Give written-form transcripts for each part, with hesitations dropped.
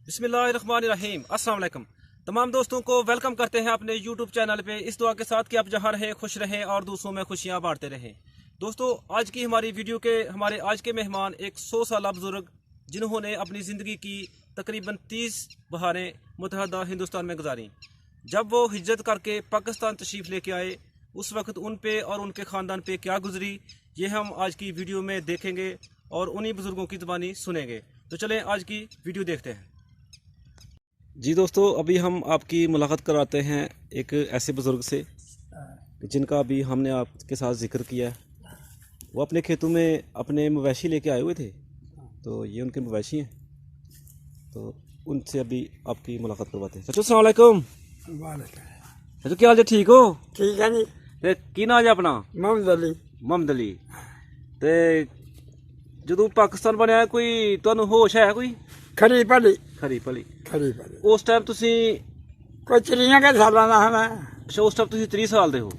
बिस्मिल्लाहिर्रहमानिर्रहीम। अस्सलाम वालेकुम। तमाम दोस्तों को वेलकम करते हैं अपने यूट्यूब चैनल पे, इस दुआ के साथ कि आप जहाँ रहें खुश रहें और दूसरों में खुशियाँ बांटते रहें। दोस्तों, आज की हमारी वीडियो के हमारे आज के मेहमान एक 100 साल बुजुर्ग, जिन्होंने अपनी ज़िंदगी की तकरीबन 30 बहारें मुत्तहदा हिंदुस्तान में गुजारी। जब वो हिजरत करके पाकिस्तान तशरीफ़ लेके आए, उस वक्त उन पे और उनके ख़ानदान पे क्या गुजरी, ये हम आज की वीडियो में देखेंगे और उन्हीं बुज़ुर्गों की ज़बानी सुनेंगे। तो चलें आज की वीडियो देखते हैं। जी दोस्तों, अभी हम आपकी मुलाकात कराते हैं एक ऐसे बुज़ुर्ग से जिनका अभी हमने आपके साथ जिक्र किया है। वो अपने खेतों में अपने मवेशी लेके आए हुए थे, तो ये उनके मवेशी हैं, तो उनसे अभी आपकी मुलाकात करवाते हैं। अस्सलाम वालेकुम। तो क्या हाल है, ठीक हो? ठीक है जी। ते की नाम है अपना? मोहम्मद अली। मोहम्मद अली। ते ਜਦੋਂ ਪਾਕਿਸਤਾਨ ਬਣਿਆ ਕੋਈ ਤੁਹਾਨੂੰ ਹੋਸ਼ ਹੈ ਕੋਈ? खरी भली ਖਰੀ ਭਲੀ। खरी भली ਉਸ ਟਾਈਮ ਤੁਸੀਂ कोई 30 के सालों का मैं। ਅੱਛਾ, ਉਸ ਟਾਈਮ ਤੁਸੀਂ 30 ਸਾਲ ਦੇ ਹੋ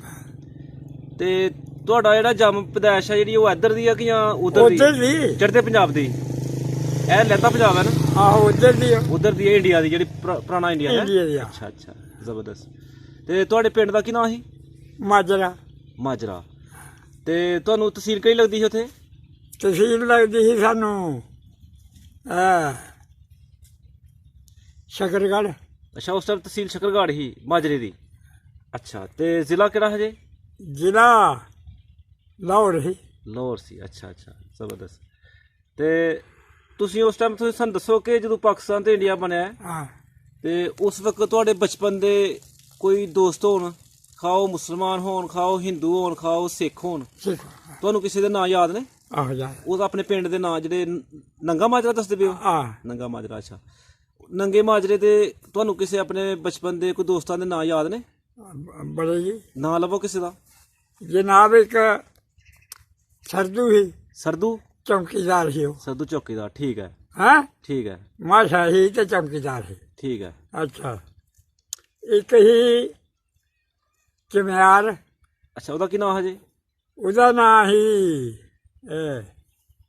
ਤੇ ਤੁਹਾਡਾ ਜਿਹੜਾ ਜੰਮ ਪੈਦਾਇਸ਼ ਹੈ ਜਿਹੜੀ ਉਹ ਇੱਧਰ ਦੀ ਆ ਕਿ ਜਾਂ ਉਧਰ ਦੀ? उधर दी। ਚੜ੍ਹਦੇ ਪੰਜਾਬ ਦੀ। ਇਹ ਲਹਿੰਦਾ ਪੰਜਾਬ ਹੈ ਨਾ? आहो उधर दी। ਉਧਰ ਦੀ ਹੈ, ਇੰਡੀਆ ਦੀ, ਜਿਹੜੀ ਪੁਰਾਣਾ ਇੰਡੀਆ ਹੈ। इंडिया दी। ਅੱਛਾ ਅੱਛਾ, ਜ਼ਬਰਦਸਤ। ਤੇ ਤੁਹਾਡੇ ਪਿੰਡ ਦਾ ਕੀ ਨਾਮ ਸੀ? माजरा ਮਾਜਰਾ। ਤੇ ਤੁਹਾਨੂੰ ਤਹਿਸੀਲ ਕਿਹੜੀ ਲੱਗਦੀ ਸੀ ਉੱਥੇ? तहसील लगती ही सानू शकरगढ़। ਅੱਛਾ, ਉਸ ਟਾਈਮ ਤਹਿਸੀਲ ਸ਼ਕਰਗੜ੍ਹ ਹੀ ਮਾਜਰੇ ਦੀ। ਅੱਛਾ, ਤੇ ਜ਼ਿਲ੍ਹਾ ਕਿਹੜਾ ਹਜੇ? जिला लाहौर ही। ਲਾਹੌਰ ਸੀ। ਅੱਛਾ ਅੱਛਾ, ਜ਼ਬਰਦਸਤ। ਤੇ ਤੁਸੀਂ ਉਸ ਟਾਈਮ ਤੁਸੀਂ ਸਾਨੂੰ ਦੱਸੋ ਕਿ ਜਦੋਂ ਪਾਕਿਸਤਾਨ ਤੇ ਇੰਡੀਆ ਬਣਿਆ हाँ ਤੇ ਉਸ ਵਕਤ ਤੁਹਾਡੇ ਬਚਪਨ ਦੇ ਕੋਈ ਦੋਸਤ ਹੋਣ, ਖਾਓ ਮੁਸਲਮਾਨ ਹੋਣ, ਖਾਓ ਹਿੰਦੂ ਹੋਣ, ਖਾਓ ਸਿੱਖ ਹੋਣ, सीखो। ਤੁਹਾਨੂੰ ਕਿਸੇ ਦੇ ਨਾਂ ਯਾਦ ਨੇ? आहो जा। ਉਹ ਆਪਣੇ ਪਿੰਡ ਦੇ ਨਾਂ ਜਿਹੜੇ ਨੰਗਾ ਮਾਜਰਾ ਦੱਸਦੇ ਪਏ ਹੋ? हाँ ਨੰਗਾ ਮਾਜਰਾ। ਅੱਛਾ, ਨੰਗੇ ਮਾਜਰੇ ਤੇ ਤੁਹਾਨੂੰ ਕਿਸੇ ਆਪਣੇ ਬਚਪਨ ਦੇ ਕੋਈ ਦੋਸਤਾਂ ਦੇ ਨਾਂ ਯਾਦ ਨੇ? बड़े जी ਨਾਂ ਲਵੋ ਕਿਸੇ ਦਾ। जनाब एक सरदू ही ਸਰਦੂ। चौकीदार ही हो। ਸਰਦੂ ਚੌਕੀਦਾਰ। ਠੀਕ ਹੈ हाँ ਠੀਕ ਹੈ माशा ही तो चौकीदार ही। ਠੀਕ ਹੈ। अच्छा एक ही चम्यार, ਅੱਛਾ, ਉਹਦਾ ਕੀ ਨਾਂ ਹਜੇ? ਉਹਦਾ ਨਾਂ ਹੀ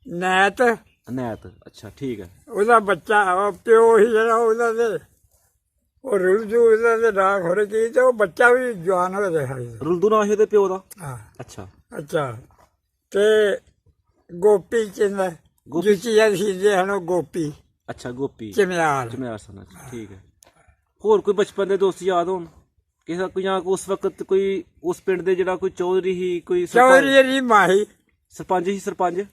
ਨੈਤ। ਅਨੈਤ। ਅੱਛਾ ਠੀਕ ਹੈ। ਉਹਦਾ ਬੱਚਾ ਉਹ ਪਿਓ ਹੀ ਜਿਹੜਾ ਉਹਦਾ ਤੇ ਉਹ ਰੁਲਜੂ ਉਹਦਾ ਤੇ ਨਾਂ ਖੋਰੇ ਕੀ ਤੇ ਉਹ ਬੱਚਾ ਵੀ ਜਵਾਨ ਹੋ ਰਿਹਾ ਸੀ। ਰੁਲਦੂ ਨਾਂ ਸੀ ਉਹਦੇ ਪਿਓ ਦਾ? ਹਾਂ ਅੱਛਾ ਅੱਛਾ। ਤੇ ਗੋਪੀ ਚੰਦ ਗੋਪੀ। ਜੁਚੀਆ ਸੀ ਜੇ ਹਨ ਉਹ ਗੋਪੀ ਅੱਛਾ, ਗੋਪੀ ਚਮਿਆਰ। ਚਮਿਆਰ ਸਨ। ਅੱਛਾ ਠੀਕ ਹੈ। ਹੋਰ ਕੋਈ ਬਚਪਨ ਦੇ ਦੋਸਤ ਯਾਦ ਹੋਣ ਕਿਸੇ ਕੋਈ, ਜਾਂ ਉਸ ਵਕਤ ਕੋਈ ਉਸ ਪਿੰਡ ਦੇ ਜਿਹੜਾ ਕੋਈ ਚੌਧਰੀ ਸੀ, ਕੋਈ ਚੌਧਰੀ ਦੀ ਮਾਹੀ ਸਰਪੰਚ ਸੀ? ਸਰਪੰਚ।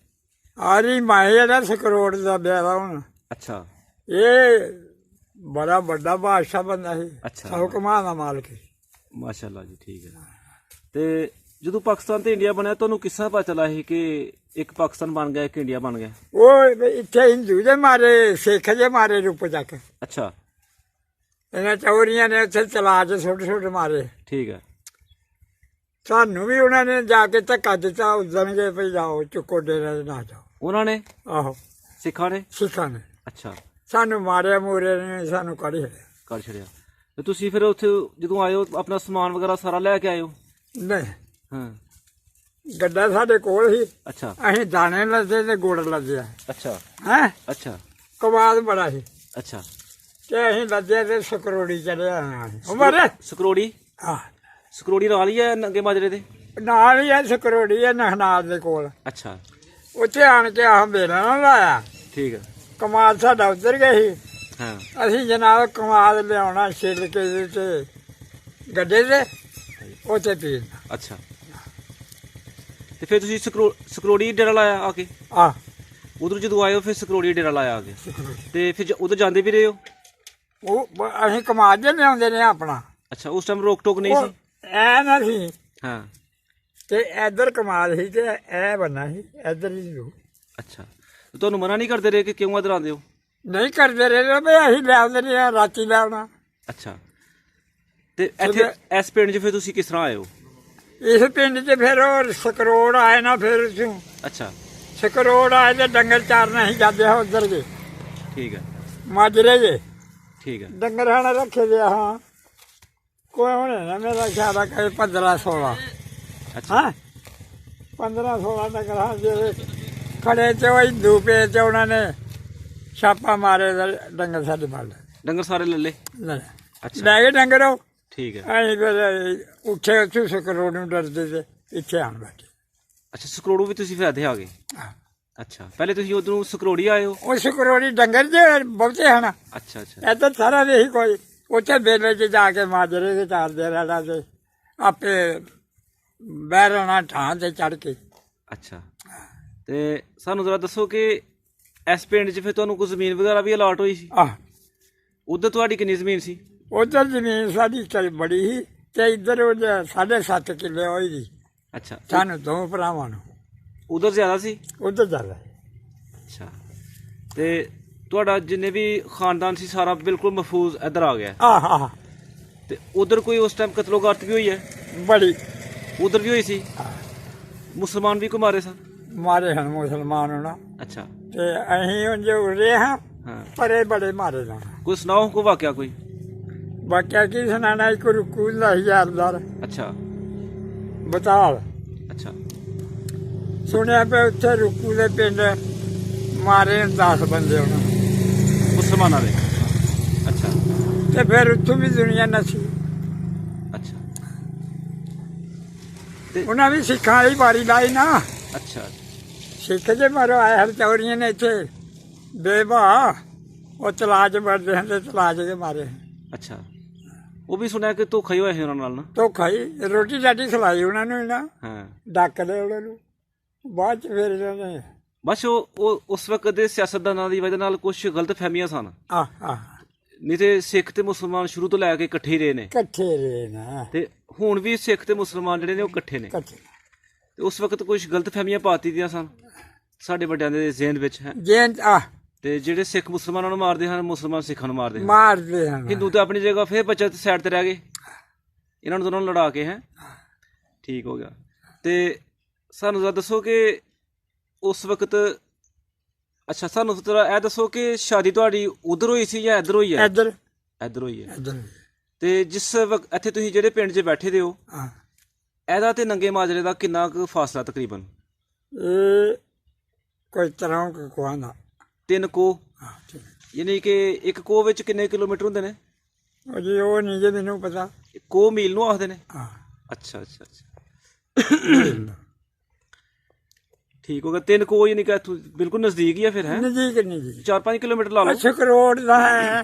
ਆਰੀ ਮਾਹੀ ਜਿਹੜਾ ਸਕਰੋੜ ਦਾ ਵਿਆਹ ਹੁਣ। ਅੱਛਾ ਇਹ ਬੜਾ ਵੱਡਾ ਬਾਦਸ਼ਾਹ ਬੰਦਾ ਸੀ। ਅੱਛਾ। ਸੌ ਕਮਾਂ ਦਾ ਮਾਲਕ ਸੀ। ਮਾਸ਼ਾਅੱਲਾ ਜੀ, ਠੀਕ ਹੈ। ਤੇ ਜਦੋਂ ਪਾਕਿਸਤਾਨ ਤੇ ਇੰਡੀਆ ਬਣਿਆ, ਤੁਹਾਨੂੰ ਕਿਸ ਤਰ੍ਹਾਂ ਪਤਾ ਚੱਲਾ ਸੀ ਕਿ ਇੱਕ ਪਾਕਿਸਤਾਨ ਬਣ ਗਿਆ, ਇੱਕ ਇੰਡੀਆ ਬਣ ਗਿਆ? ਉਹ ਇੱਥੇ ਹਿੰਦੂ ਦੇ ਮਾਰੇ, ਸਿੱਖ ਦੇ ਮਾਰੇ ਰੂਪ ਚੱਕ ਅੱਛਾ ਇਹਨਾਂ ਚੌਰੀਆਂ ਨੇ ਉੱਥੇ ਚਲਾ ਕੇ ਛੋਟੇ ਛੋਟੇ ਮਾਰੇ। ਠੀਕ ਹੈ। ਸਾਨੂੰ ਵੀ ਉਹਨਾਂ ਨੇ ਜਾ ਕੇ ਧੱਕਾ ਦਿੱਤਾ, ਉਦਣਗੇ ਭਈ ਜਾਓ ਚੁੱਕੋ ਡੇਰੇ ਦੇ ਨਾ ਜਾਓ। ਉਹਨਾਂ ਨੇ? ਆਹੋ ਸਿੱਖਾਂ ਨੇ? ਸਿੱਖਾਂ ਨੇ ਅੱਛਾ, ਸਾਨੂੰ ਮਾਰਿਆ, ਮੂਰੇ ਨੇ ਸਾਨੂੰ ਕੱਢ ਛੱਡਿਆ। ਕਰ ਛੜਿਆ। ਤੇ ਤੁਸੀਂ ਫਿਰ ਉੱਥੇ ਜਦੋਂ ਆਏ ਹੋ ਆਪਣਾ ਸਮਾਨ ਵਗੈਰਾ ਸਾਰਾ ਲੈ ਕੇ ਆਏ ਹੋ? ਨਹੀਂ, ਹਾਂ। ਗੱਡਾ ਸਾਡੇ ਕੋਲ ਸੀ, ਅੱਛਾ ਅਸੀਂ ਦਾਣੇ ਲੱਦੇ ਤੇ ਗੁੜ ਲੱਦਿਆ ਅੱਛਾ ਹੈ। ਅੱਛਾ ਕਮਾਦ ਬੜਾ ਸੀ ਅੱਛਾ। ਤੇ ਅਸੀਂ ਲੱਦਿਆ ਤੇ ਸਕਰੋੜੀ ਚੜਿਆ ਉਮਰ। ਸਕਰੋੜੀ? ਆ ਸਕਰੋੜੀ ਨਾਲ ਹੀ ਹੈ ਨੰਗੇ ਮਾਜਰੇ ਦੇ? ਨਾਲ ਹੀ ਆ ਸਕਰੋੜੀ, ਹੈ ਨਖਨਾਲ ਦੇ ਕੋਲ। ਅੱਛਾ ਉੱਥੇ ਆਣ ਕੇ ਆਹ ਮੇਰਾ ਨਾ ਲਾਇਆ। ਠੀਕ ਹੈ। ਕਮਾਦ ਸਾਡਾ ਉੱਧਰ ਗਿਆ ਸੀ। ਹਾਂ। ਅਸੀਂ ਜਨਾਬ ਕਮਾਦ ਲਿਆਉਣਾ ਛਿੱਲ ਕੇ ਤੇ ਗੱਡੇ ਤੇ ਉੱਥੇ ਪੀਣਾ। ਅੱਛਾ, ਤੇ ਫਿਰ ਤੁਸੀਂ ਸਕਰੋੜੀ ਡੇਰਾ ਲਾਇਆ ਆ ਕੇ? ਆ ਉਧਰ ਜਦੋਂ ਆਏ ਹੋ ਫਿਰ ਸਕਰੋੜੀ ਡੇਰਾ ਲਾਇਆ ਆ ਕੇ? ਸਕਰੋੜੀ ਤੇ ਫਿਰ ਉਧਰ ਜਾਂਦੇ ਵੀ ਰਹੇ ਹੋ? ਉਹ ਅਸੀਂ ਕਮਾਦ ਦੇ ਲਿਆਉਂਦੇ ਨੇ ਆਪਣਾ। ਅੱਛਾ, ਉਸ ਟਾਈਮ ਰੋਕ ਟੋਕ ਨਹੀਂ ਸੀ? ਐ ਨਾ ਸੀ ਹਾਂ। ਤੇ ਇੱਧਰ ਕਮਾਦ ਸੀ ਤੇ ਇਹ ਬੰਨਾ ਸੀ ਇੱਧਰ ਹੀ। ਅੱਛਾ, ਤੇ ਤੁਹਾਨੂੰ ਮਨਾ ਨਹੀਂ ਕਰਦੇ ਰਹੇ ਕਿ ਕਿਉਂ ਇੱਧਰ ਆਉਂਦੇ ਹੋ? ਨਹੀਂ ਕਰਦੇ ਰਹੇ ਵੀ ਅਸੀਂ ਲਿਆਉਂਦੇ ਰਹੇ, ਰਾਤੀ ਲਿਆਉਣਾ। ਅੱਛਾ, ਤੇ ਇੱਥੇ ਇਸ ਪਿੰਡ 'ਚ ਫਿਰ ਤੁਸੀਂ ਕਿਸ ਤਰ੍ਹਾਂ ਆਏ ਹੋ? ਇਸ ਪਿੰਡ 'ਚ ਫਿਰ ਉਹ ਸਕਰੋੜ ਆਏ ਨਾ, ਫਿਰ ਉਸੋਂ ਅੱਛਾ ਸਕਰੋੜ ਆਏ ਤੇ ਡੰਗਰ ਚਾਰਨ ਅਸੀਂ ਜਾਂਦੇ ਹਾਂ ਉੱਧਰ ਦੇ ਠੀਕ ਹੈ। ਮਾਜਰੇ ਜੇ ਠੀਕ ਹੈ। ਡੰਗਰ ਹਾਣਾ ਰੱਖੇ ਦੇ। ਹਾਂ ਕੋਈ ਹੋਣੇ ਨਾ ਮੇਰਾ ਖਿਆਲ ਆ ਕਹੇ 15-16। ਅੱਛਾ ਹਾਂ 15-16 ਡੰਗਰ ਹਾਂ ਜਿਹੜੇ ਖੜੇ ਤੇ ਉਹ ਹਿੰਦੂ ਪੇ ਤੇ ਉਹਨਾਂ ਨੇ ਛਾਪਾ ਮਾਰੇ ਤੇ ਡੰਗਰ ਸਾਡੇ ਫੜ ਲਏ ਡੰਗਰ ਸਾਰੇ ਲੈ ਲਏ? ਲੈ ਅੱਛਾ ਲੈ ਗਏ ਡੰਗਰ ਉਹ। ਠੀਕ ਹੈ। ਅਸੀਂ ਫਿਰ ਉੱਠੇ ਉੱਥੋਂ ਸਕਰੋੜ ਨੂੰ ਡਰਦੇ ਤੇ ਇੱਥੇ ਆਣ ਬੈਠੇ। ਅੱਛਾ ਸਕਰੋੜੂ ਵੀ ਤੁਸੀਂ ਫਿਰ ਇੱਥੇ ਆ ਗਏ? ਹਾਂ। ਅੱਛਾ ਪਹਿਲੇ ਤੁਸੀਂ ਉਧਰੋਂ ਸਕਰੋੜੀ ਆਏ ਹੋ? ਉਹ ਸਕਰੋੜੀ ਡੰਗਰ ਜੇ ਬਹੁਤੇ ਹਨ। ਅੱਛਾ ਅੱਛਾ ਇੱਧਰ ਸਾਰਾ ਨਹੀਂ ਕੋਈ। ਉੱਥੇ ਬੇਲੇ 'ਚ ਜਾ ਕੇ ਮਾਜਰੇ ਦੇ ਚਾਰਦੇ ਰਹਿਣਾ ਤੇ ਆਪੇ ਬਹਿਰਣਾ ਠਾਂ ਤੇ ਚੜ ਕੇ। ਅੱਛਾ ਤੇ ਸਾਨੂੰ ਜ਼ਰਾ ਦੱਸੋ ਕਿ ਇਸ ਪਿੰਡ 'ਚ ਫਿਰ ਤੁਹਾਨੂੰ ਕੋਈ ਜ਼ਮੀਨ ਵਗੈਰਾ ਵੀ ਅਲਾਟ ਹੋਈ ਸੀ? ਆਹ ਉਧਰ ਤੁਹਾਡੀ ਕਿੰਨੀ ਜ਼ਮੀਨ ਸੀ? ਉਧਰ ਜ਼ਮੀਨ ਸਾਡੀ ਬੜੀ ਸੀ ਤੇ ਇੱਧਰ ਉਹ 7.5 ਕਿੱਲੇ ਹੋਈ ਦੀ ਅੱਛਾ ਸਾਨੂੰ ਦੋ ਭਰਾਵਾਂ ਨੂੰ। ਉਧਰ ਜ਼ਿਆਦਾ ਸੀ? ਉਧਰ ਜਾਂਦਾ ਅੱਛਾ ਤੇ ਤੁਹਾਡਾ ਜਿੰਨੇ ਵੀ ਖਾਨਦਾਨ ਸੀ ਸਾਰਾ ਬਿਲਕੁਲ ਮਹਿਫੂਜ਼ ਇੱਧਰ ਆ ਗਿਆ? ਆਹ ਆਹ ਤੇ ਉਧਰ ਕੋਈ ਉਸ ਟਾਈਮ ਕਤਲੋਗਾਰਤ ਵੀ ਹੋਈ ਹੈ? ਬੜੀ ਉਧਰ ਵੀ ਹੋਈ ਸੀ? ਮੁਸਲਮਾਨ ਵੀ ਕੋ ਮਾਰੇ ਸਨ? ਮਾਰੇ ਹਨ ਮੁਸਲਮਾਨ ਹੋਣਾ ਅੱਛਾ ਤੇ ਅਸੀਂ ਉਂਝ ਉਰੇ ਹਾਂ ਹਾਂ ਪਰੇ ਬੜੇ ਮਾਰੇ ਜਾਣਾ। ਕੋਈ ਸੁਣਾਓ ਕੋ ਵਾਕਿਆ ਕੋਈ? ਬਾਕਿਆ ਕੀ ਸੁਣਾਣਾ? ਇੱਕ ਰੁਕੂ ਦਾ ਹਜ਼ਾਰਦਾਰ ਅੱਛਾ ਬਤਾਲ ਅੱਛਾ ਸੁਣਿਆ ਪਿਆ ਉੱਥੇ ਰੁਕੂ ਦੇ ਪਿੰਡ ਮਾਰੇ 10 ਬੰਦੇ ਉਹਨਾਂ ਮੁਸਲਮਾਨਾਂ ਦੇ? ਅੱਛਾ ਤੇ ਫਿਰ ਉੱਥੋਂ ਵੀ ਦੁਨੀਆ ਨਸੀ। ਅੱਛਾ ਉਹਨਾਂ ਵੀ ਸਿੱਖਾਂ ਵਾਲੀ ਵਾਰੀ ਲਾਈ ਨਾ। ਅੱਛਾ ਸਿੱਖ ਜੇ ਮਾਰੋ ਆਏ ਹਰ ਚੌਰੀਆਂ ਨੇ ਇੱਥੇ ਬੇਵਾ ਉਹ ਤਲਾਜ ਵੜਦੇ ਹਨ ਤੇ ਤਲਾਜ ਕੇ ਮਾਰੇ। ਅੱਛਾ ਉਹ ਵੀ ਸੁਣਿਆ ਕਿ ਧੋਖਾ ਹੀ ਹੋਇਆ ਸੀ ਉਹਨਾਂ ਨਾਲ ਨਾ? ਧੋਖਾ ਹੀ ਰੋਟੀ ਰਾਟੀ ਖਿਲਾਈ ਉਹਨਾਂ ਨੂੰ ਨਾ ਹਾਂ ਡੱਕ ਲਏ ਉਹਨਾਂ ਨੂੰ। ਬਾਅਦ ਚ ਫਿਰ ਇਹਨਾਂ ਨੇ ਬਸ ਉਹ ਉਸ ਵਕਤ ਦੇ ਸਿਆਸਤਦਾਨਾਂ ਦੀ ਵਜ੍ਹਾ ਨਾਲ ਕੁਝ ਗਲਤ ਫਹਿਮੀਆਂ ਸਨ। ਆਹ ਨਹੀਂ ਤੇ ਸਿੱਖ ਤੇ ਮੁਸਲਮਾਨ ਸ਼ੁਰੂ ਤੋਂ ਲੈ ਕੇ ਇਕੱਠੇ ਹੀ ਰਹੇ ਨੇ ਇਕੱਠੇ ਰਹੇ ਨਾ ਤੇ ਹੁਣ ਵੀ ਸਿੱਖ ਤੇ ਮੁਸਲਮਾਨ ਜਿਹੜੇ ਨੇ ਉਹ ਇਕੱਠੇ ਨੇ। ਇਕੱਠੇ ਤੇ ਉਸ ਵਕਤ ਕੁਝ ਗਲਤ ਫਹਿਮੀਆਂ ਪਾਤੀ ਦੀਆਂ ਸਨ ਸਾਡੇ ਵੱਡਿਆਂ ਦੇ ਜ਼ਿਹਨ ਵਿੱਚ ਹੈ। ਜੈਨ ਤੇ ਜਿਹੜੇ ਸਿੱਖ ਮੁਸਲਮਾਨਾਂ ਨੂੰ ਮਾਰਦੇ ਹਨ ਮੁਸਲਮਾਨ ਸਿੱਖਾਂ ਨੂੰ ਮਾਰਦੇ ਹਨ। ਮਾਰਦੇ ਹਨ। ਹਿੰਦੂ ਤੇ ਆਪਣੀ ਜਗ੍ਹਾ ਫਿਰ ਬੱਚਾ ਸਾਈਡ ਤੇ ਰਹਿ ਗਏ ਇਹਨਾਂ ਨੂੰ ਦੋਨਾਂ ਨੂੰ ਲੜਾ ਕੇ ਹੈ। ਠੀਕ ਹੋ ਗਿਆ। ਤੇ ਸਾਨੂੰ ਜ਼ਰਾ ਦੱਸੋ ਕਿ ਉਸ ਵਕਤ ਅੱਛਾ ਸਾਨੂੰ ਜ਼ਰਾ ਇਹ ਦੱਸੋ ਕਿ ਸ਼ਾਦੀ ਤੁਹਾਡੀ ਉਧਰ ਹੋਈ ਸੀ ਜਾਂ ਇੱਧਰ ਹੋਈ ਹੈ? ਇੱਧਰ ਇੱਧਰ ਹੋਈ ਹੈ। ਇੱਧਰ ਤੇ ਜਿਸ ਵਕਤ ਇੱਥੇ ਤੁਸੀਂ ਜਿਹੜੇ ਪਿੰਡ 'ਚ ਬੈਠੇ ਦੇ ਹੋ ਹਾਂ ਇਹਦਾ ਤੇ ਨੰਗੇ ਮਾਜਰੇ ਦਾ ਕਿੰਨਾ ਕੁ ਫਾਸਲਾ ਤਕਰੀਬਨ? ਇਹ ਕੋਈ ਤਰ੍ਹਾਂ ਕੋਆਂਦਾ 3 ਕੋਹ ਹਾਂ ਠੀਕ। ਯਾਨੀ ਕਿ ਇੱਕ ਕੋਹ ਵਿੱਚ ਕਿੰਨੇ ਕਿਲੋਮੀਟਰ ਹੁੰਦੇ ਨੇ? ਉਹ ਜੀ ਉਹ ਨਹੀਂ ਜੇ ਮੈਨੂੰ ਪਤਾ। ਕੋਹ ਮੀਲ ਨੂੰ ਆਖਦੇ ਨੇ? ਹਾਂ ਅੱਛਾ ਅੱਛਾ ਅੱਛਾ ਠੀਕ ਹੋ ਗਿਆ। 3 ਕੋਹ ਯਾਨੀ ਕਿ ਇੱਥੋਂ ਬਿਲਕੁਲ ਨਜ਼ਦੀਕ ਹੀ ਆ ਫਿਰ ਹੈ? ਨਜ਼ਦੀਕ ਨਜ਼ਦੀਕ 4-5 ਕਿਲੋਮੀਟਰ ਲਾ ਲਓ। ਸਕਰੋੜ ਦਾ ਹੈ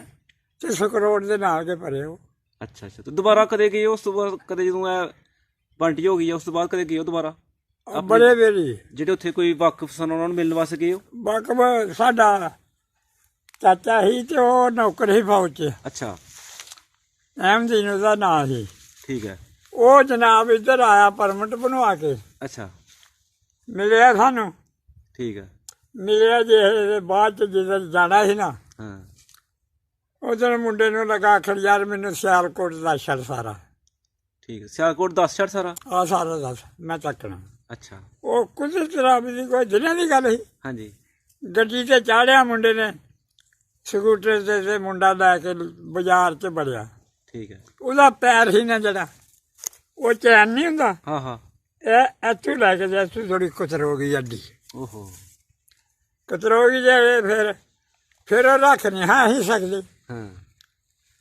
ਤੇ ਸਕਰੋੜ ਦੇ ਨਾਲ ਕੇ ਭਰੇ ਹੋ। ਅੱਛਾ ਅੱਛਾ ਤੇ ਦੁਬਾਰਾ ਕਦੇ ਗਏ ਉਸ ਤੋਂ ਬਾਅਦ? ਕਦੇ ਜਦੋਂ ਇਹ ਬੰਟੀ ਹੋ ਗਈ ਆ ਉਸ ਤੋਂ ਬਾਅਦ ਕਦੇ ਗਏ ਹੋ ਦੁਬਾਰਾ? ਬੜੇ ਵੇਰੀ ਜਿਹੜੇ ਉੱਥੇ ਕੋਈ ਵਾਕਫ ਸਨ ਉਹਨਾਂ ਨੂੰ ਮਿਲਣ ਵਾਸਤੇ ਗਏ ਹੋ? ਬਾਕਬ ਸਾਡਾ ਚਾਚਾ ਸੀ ਤੇ ਉਹ ਨੌਕਰ ਸੀ ਫੌਜ 'ਚ। ਅੱਛਾ ਅਹਿਮਦੀਨ ਉਹਦਾ ਨਾਂ ਸੀ। ਠੀਕ ਹੈ। ਉਹ ਜਨਾਬ ਇੱਧਰ ਆਇਆ ਪਰਮਿਟ ਬਣਵਾ ਕੇ ਅੱਛਾ ਮਿਲਿਆ ਸਾਨੂੰ। ਠੀਕ ਹੈ। ਮਿਲਿਆ ਜੇ ਬਾਅਦ 'ਚ ਜਿੱਧਰ ਜਾਣਾ ਸੀ ਨਾ ਹਾਂ ਉਧਰ ਮੁੰਡੇ ਨੂੰ ਲਗਾ ਆਖਣ ਯਾਰ ਮੈਨੂੰ ਸਿਆਲਕੋਟ ਦਾ ਛੜ ਸਾਰਾ। ਠੀਕ ਹੈ। ਸਿਆਲਕੋਟ 10 ਛੜ ਸਾਰਾ? ਆ ਸਾਰਾ ਦੱਸ ਮੈਂ ਚੱਕਣਾ। ਅੱਛਾ ਉਹ ਕੁਝ ਤਰ੍ਹਾਂ ਦੀ ਕੋਈ ਦਿਨਾਂ ਦੀ ਗੱਲ ਸੀ। ਹਾਂਜੀ ਗੱਡੀ ਤੇ ਚਾੜਿਆ ਮੁੰਡੇ ਨੇ ਸਕੂਟਰ ਤੇ ਮੁੰਡਾ ਲੈ ਕੇ ਬਾਜ਼ਾਰ 'ਚ ਵੜਿਆ। ਠੀਕ ਹੈ। ਉਹਦਾ ਪੈਰ ਸੀ ਨਾ ਜਿਹੜਾ ਉਹ ਚੈਨ ਨਹੀਂ ਹੁੰਦਾ ਹਾਂ ਹਾਂ ਇਹ ਇੱਥੋਂ ਲੈ ਕੇ ਜਾ ਇੱਥੋਂ ਥੋੜੀ ਕੁਤਰ ਹੋ ਗਈ ਅੱਡੀ। ਓਹੋ ਕੁਤਰ ਹੋ ਗਈ ਜੇ ਫਿਰ ਉਹ ਰੱਖ ਨਹੀਂ ਹਾਂ ਹੀ ਸਕਦੇ। ਹਾਂ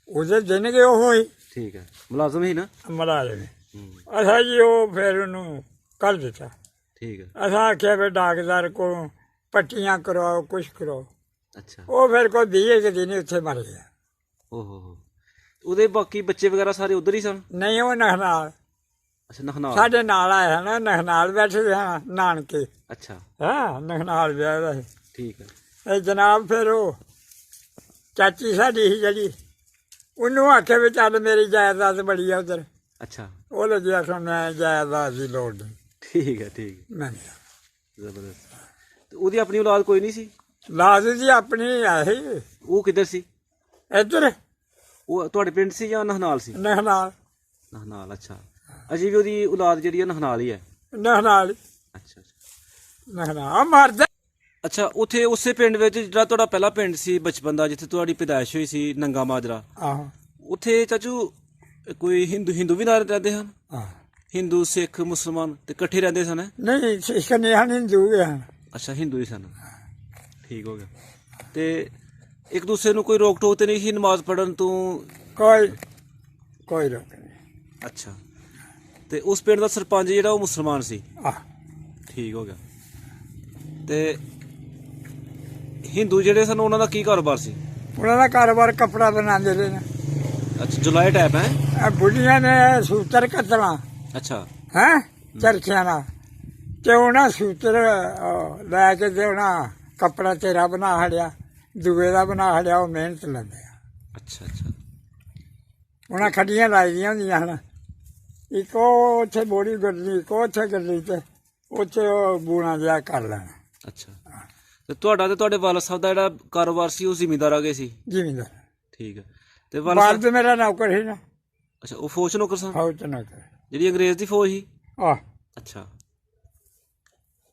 ਉਹਦੇ ਦਿਨ ਗਏ ਉਹ ਹੋਈ ਠੀਕ ਹੈ। ਮੁਲਾਜ਼ਮ ਹੀ ਨਾ? ਮੁਲਾਜ਼ਮ ਹੂੰ ਅਸਾਂ ਜੀ ਉਹ ਫਿਰ ਉਹਨੂੰ ਕਰ ਦਿੱਤਾ। ਠੀਕ ਹੈ। ਅਸਾਂ ਆਖਿਆ ਵੀ ਡਾਕਟਰ ਕੋਲੋਂ ਪੱਟੀਆਂ ਕਰਵਾਓ ਕੁਛ ਕਰਵਾਓ। ਅੱਛਾ ਉਹ ਫਿਰ ਕੋਈ 20 ਦਿਨ ਉੱਥੇ ਮਰ ਗਿਆ। ਓਹੋ ਉਹਦੇ ਬਾਕੀ ਬੱਚੇ ਵਗੈਰਾ ਸਾਰੇ ਉਧਰ ਹੀ ਸਨ? ਨਹੀਂ ਉਹ ਨਖਨਾਲ ਅੱਛਾ ਨਖਨਾਲ। ਸਾਡੇ ਨਾਲ ਆਇਆ ਨਾ ਨਖਨਾਲ ਬੈਠੇ ਹਾਂ ਨਾਨਕੇ। ਅੱਛਾ ਹਾਂ ਨਖਨਾਲ ਵਿਆਹ ਦਾ ਸੀ। ਠੀਕ ਹੈ। ਇਹ ਜਨਾਬ ਫਿਰ ਉਹ ਚਾਚੀ ਸਾਡੀ ਸੀ ਜਿਹੜੀ ਉਹਨੂੰ ਆਖਿਆ ਵੀ ਚੱਲ ਮੇਰੀ ਜਾਇਦਾਦ ਬੜੀ ਆ ਉਧਰ। ਅੱਛਾ ਉਹ ਲੱਗਿਆ ਕਿ ਮੈਂ ਜਾਇਦਾਦ ਦੀ ਲੋੜ ਨਹੀਂ। ਠੀਕ ਹੈ। ਠੀਕ ਹੈ। ਮੈਂ ਜ਼ਬਰਦਸਤ। ਤੇ ਉਹਦੀ ਆਪਣੀ ਔਲਾਦ ਕੋਈ ਨਹੀਂ ਸੀ? ਲਾਜ਼ੂ ਜੀ ਆਪਣੀ ਆਹੀ ਉਹ ਕਿੱਧਰ ਸੀ? ਇੱਧਰ ਉਹ ਤੁਹਾਡੇ ਪਿੰਡ ਸੀ ਜਾਂ ਨਹਨਾਲ ਸੀ? ਨਖਨਾਲ। ਨਹਨਾਲ ਅੱਛਾ। ਅਜੇ ਵੀ ਉਹਦੀ ਔਲਾਦ ਜਿਹੜੀ ਹੈ ਨਹਨਾਲ ਹੀ ਹੈ? ਨਖਨਾਲ ਅੱਛਾ ਅੱਛਾ ਨਖਨਾਲ ਮਰਦਾ। ਅੱਛਾ ਉੱਥੇ ਉਸੇ ਪਿੰਡ ਵਿੱਚ ਜਿਹੜਾ ਤੁਹਾਡਾ ਪਹਿਲਾ ਪਿੰਡ ਸੀ ਬਚਪਨ ਦਾ ਜਿੱਥੇ ਤੁਹਾਡੀ ਪੈਦਾਇਸ਼ ਹੋਈ ਸੀ ਨੰਗਾ ਮਾਜਰਾ ਆਹੋ ਉੱਥੇ ਚਾਚੂ ਕੋਈ ਹਿੰਦੂ ਵੀ ਨਾਲ ਰਹਿੰਦੇ ਹਨ? ਆਹ ਹਿੰਦੂ ਸਿੱਖ ਮੁਸਲਮਾਨ ਤੇ ਇਕੱਠੇ ਰਹਿੰਦੇ ਸਨ? ਨਹੀਂ ਸਿੱਖ ਨਹੀਂ ਹਨ ਹਿੰਦੂ ਹਨ। ਅੱਛਾ ਹਿੰਦੂ ਹੀ ਸਨ। ਠੀਕ ਹੋ ਗਿਆ। ਤੇ ਇੱਕ ਦੂਸਰੇ ਨੂੰ ਕੋਈ ਰੋਕ ਟੋਕ ਤੇ ਨਹੀਂ ਸੀ ਨਮਾਜ਼ ਪੜਨ ਤੋਂ? ਕੋਈ ਰੋਕ ਨਹੀਂ। ਅੱਛਾ, ਤੇ ਉਸ ਪਿੰਡ ਦਾ ਸਰਪੰਚ ਜਿਹੜਾ ਉਹ ਮੁਸਲਮਾਨ ਸੀ? ਆਹ ਠੀਕ ਹੋ ਗਿਆ। ਤੇ ਹਿੰਦੂ ਜਿਹੜੇ ਸਨ ਉਹਨਾਂ ਦਾ ਕੀ ਕਾਰੋਬਾਰ ਸੀ? ਉਹਨਾਂ ਦਾ ਕਾਰੋਬਾਰ ਕੱਪੜਾ ਬਣਾਉਂਦੇ ਰਹੇ ਨੇ। ਅੱਛਾ, ਜੁਲਾਈ ਟਾਈਪ ਹੈ। ਇਹ ਬੁੱਢੀਆਂ ਨੇ ਸੂਤਰ ਕੱਤਣਾ ਅੱਛਾ। ਹੈ ਚਰਖਿਆਂ ਨਾਲ, ਤੇ ਉਹਨਾਂ ਸੂਤਰ ਲੈ ਕੇ ਤੇ ਉਹਨਾਂ ਕੱਪੜਾ ਤੇਰਾ ਬਣਾ ਹੜਿਆ, ਦੂਏ ਦਾ ਬਣਾ ਹੜਿਆ, ਉਹ ਮਿਹਨਤ ਲੈਂਦੇ ਆ। ਅੱਛਾ ਅੱਛਾ। ਉਹਨਾਂ ਖੱਡੀਆਂ ਲਾਈ ਦੀਆਂ ਹੁੰਦੀਆਂ ਹਨ, ਇੱਕ ਉਹ ਉੱਥੇ ਬੋੜੀ ਗੱਡੀ, ਇੱਕ ਉੱਥੇ ਗੱਡੀ ਤੇ ਉੱਥੇ ਉਹ ਬੂਣਾ ਜਿਹਾ ਕਰ ਲੈਣਾ। ਅੱਛਾ, ਤੇ ਤੁਹਾਡਾ ਤੇ ਤੁਹਾਡੇ ਵਾਲਦ ਸਾਹਿਬ ਦਾ ਜਿਹੜਾ ਕਾਰੋਬਾਰ ਸੀ ਉਹ ਜ਼ਿਮੀਂਦਾਰ ਆ ਗਏ ਸੀ? ਜ਼ਿਮੀਂਦਾਰ। ਠੀਕ ਹੈ। ਤੇ ਵਾਲਦ ਬਾਲਦ ਮੇਰਾ ਨੌਕਰ ਸੀ ਨਾ। ਅੱਛਾ, ਉਹ ਫੌਜ 'ਚ ਨੌਕਰ ਸਨ? ਫੌਜ ਚ ਨੌਕਰ। ਜਿਹੜੀ ਅੰਗਰੇਜ਼ ਦੀ ਫੌਜ ਸੀ? ਆਹ ਅੱਛਾ।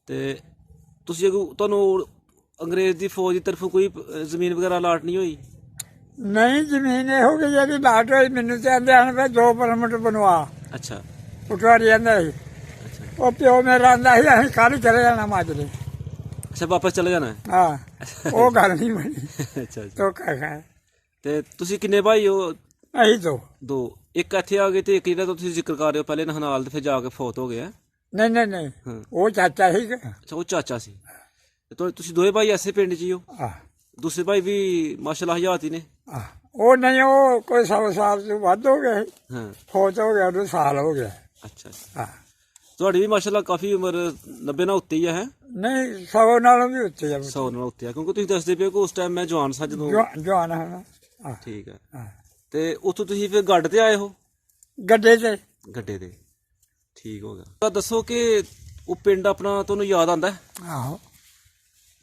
ਤੇ ਤੁਸੀਂ ਤੁਹਾਨੂੰ ਅੰਗਰੇਜ਼ ਦੀ ਫੌਜ ਦੀ ਤਰਫੋਂ ਕੋਈ ਜ਼ਮੀਨ ਵਗੈਰਾ ਅਲਾਟ ਨਹੀਂ ਹੋਈ? ਨਹੀਂ, ਜ਼ਮੀਨ ਇਹੋ ਕਿ ਜਿਹੜੀ ਲਾਟ ਹੋਈ, ਮੈਨੂੰ ਤੇ ਆਂਦੇ ਹਨ ਵੀ 2 ਪਰਮਿਟ ਬਣਵਾ। ਅੱਛਾ ਪਟਵਾਰੀ ਆਂਦਾ ਸੀ। ਅੱਛਾ ਉਹ ਪਿਓ ਮੇਰਾ ਆਂਦਾ ਸੀ ਅਸੀਂ ਕੱਲ੍ਹ ਚਲੇ ਜਾਣਾ ਮਾਜਰੇ। ਅੱਛਾ, ਵਾਪਸ ਚਲੇ ਜਾਣਾ ਹੈ? ਹਾਂ, ਉਹ ਗੱਲ ਨਹੀਂ ਬਣੀ। ਅੱਛਾ ਅੱਛਾ। ਧੋਖਾ ਖਾਇਆ। ਤੇ ਤੁਸੀਂ ਕਿੰਨੇ ਭਾਈ ਹੋ? ਅਸੀਂ ਦੋ। ਦੋ। ਇੱਕ ਇੱਥੇ ਆ ਗਏ ਤੇ ਇੱਕ ਜਿਹੜਾ ਤੁਸੀਂ ਜ਼ਿਕਰ ਕਰ ਰਹੇ ਹੋ ਪਹਿਲੇ ਨਹਨਾਲ ਤੇ ਫਿਰ ਜਾ ਕੇ ਫੌਤ ਹੋ ਗਿਆ? ਨਹੀਂ ਨਹੀਂ ਨਹੀਂ, ਹਾਂ। ਉਹ ਚਾਚਾ ਸੀ। ਅੱਛਾ, ਉਹ ਚਾਚਾ ਸੀ। ਤੇ ਤੁਸੀਂ ਦੋਵੇਂ ਭਾਈ ਐਸੇ ਪਿੰਡ 'ਚ ਹੀ ਹੋ? ਆਹ ਦੂਸਰੇ ਭਾਈ ਵੀ ਮਾਸ਼ਾਅੱਲਾ ਹਯਾਤ ਹੀ ਨੇ? ਆਹ, ਉਹ ਨਹੀਂ, ਉਹ ਕੋਈ 100 ਸਾਲ ਤੋਂ ਵੱਧ ਹੋ ਗਿਆ ਸੀ। ਹਾਂ। ਫੌਜ ਹੋ ਗਿਆ, ਉਹਨੂੰ ਸਾਲ ਹੋ ਗਿਆ। ਅੱਛਾ ਅੱਛਾ। ਹਾਂ, ਤੁਹਾਡੀ ਵੀ ਮਾਸ਼ਾਅੱਲਾ ਕਾਫੀ ਉਮਰ 90 ਨਾਲ ਉੱਤੇ ਹੀ ਹੈ? ਨਹੀਂ 100 ਨਾਲੋਂ ਵੀ ਉੱਤੇ ਆ। 100 ਨਾਲ ਉੱਤੇ ਆ, ਕਿਉਂਕਿ ਤੁਸੀਂ ਦੱਸਦੇ ਪਏ ਹੋ ਕਿ ਉਸ ਟਾਈਮ ਮੈਂ ਜਵਾਨ ਸਾਂ ਜਦੋਂ। ਜਵਾਨ ਹੈ। ਆਹ ਠੀਕ ਹੈ। ਹਾਂ, ਤੇ ਉੱਥੋਂ ਤੁਸੀਂ ਫਿਰ ਗੱਡ ਤੇ ਆਏ ਹੋ? ਗੱਡੇ ਤੇ। ਗੱਡੇ ਤੇ। ਠੀਕ ਹੋ ਗਿਆ। ਤਾਂ ਦੱਸੋ ਕਿ ਉਹ ਪਿੰਡ ਆਪਣਾ ਤੁਹਾਨੂੰ ਯਾਦ ਆਉਂਦਾ ਹੈ? ਆਹੋ,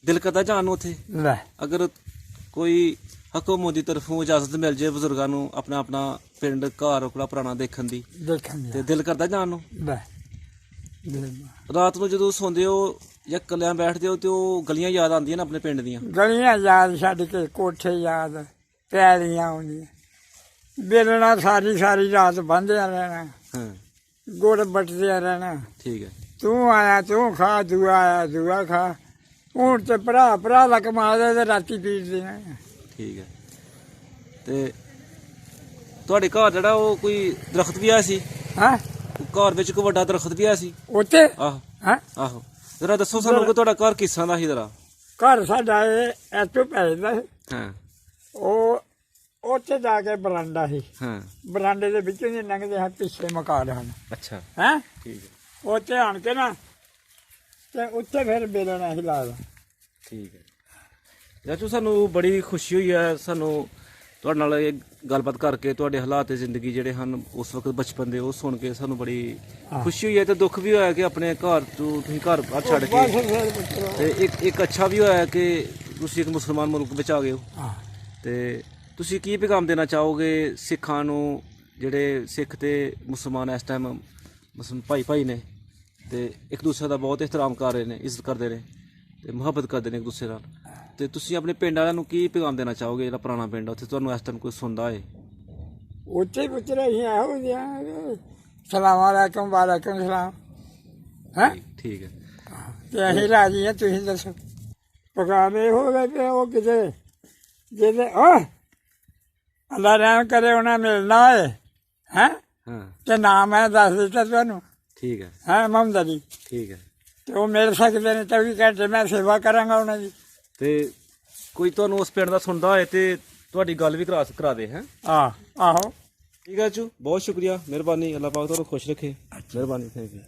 ਦਿਲ ਕਰਦਾ ਜਾਣ ਨੂੰ ਉੱਥੇ? ਲੈ ਅਗਰ ਕੋਈ ਹਕੂਮਤ ਦੀ ਤਰਫੋਂ ਇਜਾਜ਼ਤ ਮਿਲ ਜਾਏ ਬਜ਼ੁਰਗਾਂ ਨੂੰ ਆਪਣਾ ਆਪਣਾ ਪਿੰਡ ਘਰ ਆਪਣਾ ਪੁਰਾਣਾ ਦੇਖਣ ਦੀ, ਦੇਖਣ ਤੇ ਗਿਆ। ਦਿਲ ਕਰਦਾ ਜਾਣ ਨੂੰ? ਲੈ ਰਾਤ ਨੂੰ ਜਦੋਂ ਸੌਂਦੇ ਹੋ ਜਾਂ ਇਕੱਲਿਆਂ ਬੈਠਦੇ ਹੋ ਤੇ ਉਹ ਗਲੀਆਂ ਯਾਦ ਆਉਂਦੀਆਂ ਨੇ ਆਪਣੇ ਪਿੰਡ ਦੀਆਂ? ਗਲੀਆਂ ਯਾਦ ਛੱਡ ਕੇ ਕੋਠੇ ਯਾਦ, ਪੈਲੀਆਂ ਆਉਂਦੀਆਂ, ਬੇਲਣਾ ਸਾਰੀ ਸਾਰੀ ਰਾਤ ਬੰਨ੍ਹਿਆ ਰਹਿਣਾ, ਹਾਂ। ਗੁੜ ਵੱਟਦਿਆ ਰਹਿਣਾ। ਠੀਕ ਹੈ। ਤੂੰ ਆਇਆ ਤੂੰ ਖਾ, ਦੂਆ ਆਇਆ ਦੂਆ ਖਾ। ਹੁਣ ਤੇ ਭਰਾ ਲੱਕ ਮਾਰਦੇ ਤੇ ਰਾਤੀ ਪੀਟ ਦੇਣਾ। ਠੀਕ ਹੈ। ਤੇ ਤੁਹਾਡੇ ਘਰ ਜਿਹੜਾ ਉਹ ਕੋਈ ਦਰਖਤ ਵੀ ਆਇਆ ਸੀ? ਹਾਂ, ਘਰ ਵਿੱਚ ਕੋਈ ਵੱਡਾ ਦਰਖਤ ਵੀ ਆਇਆ ਸੀ? ਉੱਥੇ ਆਹੋ ਹਾਂ, ਆਹੋ। ਜਰਾ ਦੱਸੋ ਸਾਨੂੰ ਕਿ ਤੁਹਾਡਾ ਘਰ ਕਿਸ ਤਰ੍ਹਾਂ ਦਾ ਸੀ ਜਰਾ? ਘਰ ਸਾਡਾ ਇਹ ਇੱਥੋਂ ਪੈ ਜਾਂਦਾ ਸੀ। ਹਾਂ ਉਹ ਉੱਥੇ ਜਾ ਕੇ ਬਰਾਂਡਾ ਸੀ। ਹਾਂ। ਬਰਾਂਡੇ ਦੇ ਵਿੱਚੋਂ ਦੀ ਲੰਘਦੇ ਹਨ, ਪਿੱਛੇ ਮਕਾਨ ਹਨ। ਅੱਛਾ। ਹੈਂ, ਠੀਕ ਹੈ। ਉੱਥੇ ਆਣ ਕੇ ਨਾ ਤੇ ਉੱਥੇ ਫਿਰ ਬੇਲਣਾ ਸੀ ਲਾਦਾ। ਠੀਕ ਹੈ। ਚਾਚੂ, ਸਾਨੂੰ ਬੜੀ ਖੁਸ਼ੀ ਹੋਈ ਹੈ ਸਾਨੂੰ ਤੁਹਾਡੇ ਨਾਲ ਇਹ ਗੱਲਬਾਤ ਕਰਕੇ, ਤੁਹਾਡੇ ਹਾਲਾਤ ਜ਼ਿੰਦਗੀ ਜਿਹੜੇ ਹਨ ਉਸ ਵਕਤ ਬਚਪਨ ਦੇ, ਉਹ ਸੁਣ ਕੇ ਸਾਨੂੰ ਬੜੀ ਖੁਸ਼ੀ ਹੋਈ ਹੈ ਤੇ ਦੁੱਖ ਵੀ ਹੋਇਆ ਕਿ ਆਪਣੇ ਘਰ ਤੋਂ ਤੁਸੀਂ ਘਰ ਛੱਡ ਕੇ, ਤੇ ਇੱਕ ਅੱਛਾ ਵੀ ਹੋਇਆ ਕਿ ਤੁਸੀਂ ਇੱਕ ਮੁਸਲਮਾਨ ਮੁਲਕ ਵਿੱਚ ਆ ਗਏ ਹੋ। ਤੇ ਤੁਸੀਂ ਕੀ ਪੈਗਾਮ ਦੇਣਾ ਚਾਹੋਗੇ ਸਿੱਖਾਂ ਨੂੰ, ਜਿਹੜੇ ਸਿੱਖ ਤੇ ਮੁਸਲਮਾਨ ਇਸ ਟਾਈਮ ਮੁਸਲਮਾਨ ਭਾਈ ਨੇ ਤੇ ਇੱਕ ਦੂਸਰੇ ਦਾ ਬਹੁਤ ਇਹਤਰਾਮ ਕਰ ਰਹੇ ਨੇ, ਇੱਜ਼ਤ ਕਰਦੇ ਨੇ ਤੇ ਮੁਹੱਬਤ ਕਰਦੇ ਨੇ ਇੱਕ ਦੂਸਰੇ ਨਾਲ, ਤੇ ਤੁਸੀਂ ਆਪਣੇ ਪਿੰਡ ਵਾਲਿਆਂ ਨੂੰ ਕੀ ਪੈਗਾਮ ਦੇਣਾ ਚਾਹੋਗੇ ਜਿਹੜਾ ਪੁਰਾਣਾ ਪਿੰਡ ਆ ਉੱਥੇ ਤੁਹਾਨੂੰ ਇਸ ਟਾਈਮ ਕੋਈ ਸੁਣਦਾ ਹੈ? ਉੱਥੇ ਪੁੱਤਰ ਅਸੀਂ ਇਹੋ ਜਿਹਾ ਸਲਾਮ ਅਲੈਕੁਮ ਵਾਲੇਕੁਮ ਸਲਾਮ। ਹੈਂ, ਠੀਕ ਹੈ। ਤੇ ਅਸੀਂ ਰਾਜੀ ਹਾਂ, ਤੁਸੀਂ ਦੱਸੋ। ਪਕਾਮ ਇਹ ਹੋ ਗਏ ਕਿ ਉਹ ਕਿਤੇ ਜਿਹਦੇ ਅੱਲਾ ਰਹਿਮ ਕਰੇ ਉਹਨਾਂ ਮਿਲਣਾ ਹੈ। ਹੈਂ, ਹਾਂ। ਤੇ ਨਾਮ ਮੈਂ ਦੱਸ ਦਿੱਤਾ ਤੁਹਾਨੂੰ। ਠੀਕ ਹੈ। ਹਾਂ, ਮੁਹੰਮਦ ਅਲੀ। ਠੀਕ ਹੈ। ਤੇ ਉਹ ਮਿਲ ਸਕਦੇ ਨੇ 24 ਘੰਟੇ, ਮੈਂ ਸੇਵਾ ਕਰਾਂਗਾ ਉਹਨਾਂ ਦੀ। ਤੇ ਕੋਈ ਤੁਹਾਨੂੰ ਉਸ ਪਿੰਡ ਦਾ ਸੁਣਦਾ ਹੋਏ ਤੇ ਤੁਹਾਡੀ ਗੱਲ ਵੀ ਕਰਾ ਦੇ। ਹੈ ਆਹੋ। ਠੀਕ ਹੈ ਚੂ, ਬਹੁਤ ਸ਼ੁਕਰੀਆ, ਮਿਹਰਬਾਨੀ। ਅੱਲਾਹ ਪਾਕ ਤੁਹਾਨੂੰ ਖੁਸ਼ ਰੱਖੇ। ਮਿਹਰਬਾਨੀ, ਥੈਂਕ ਯੂ।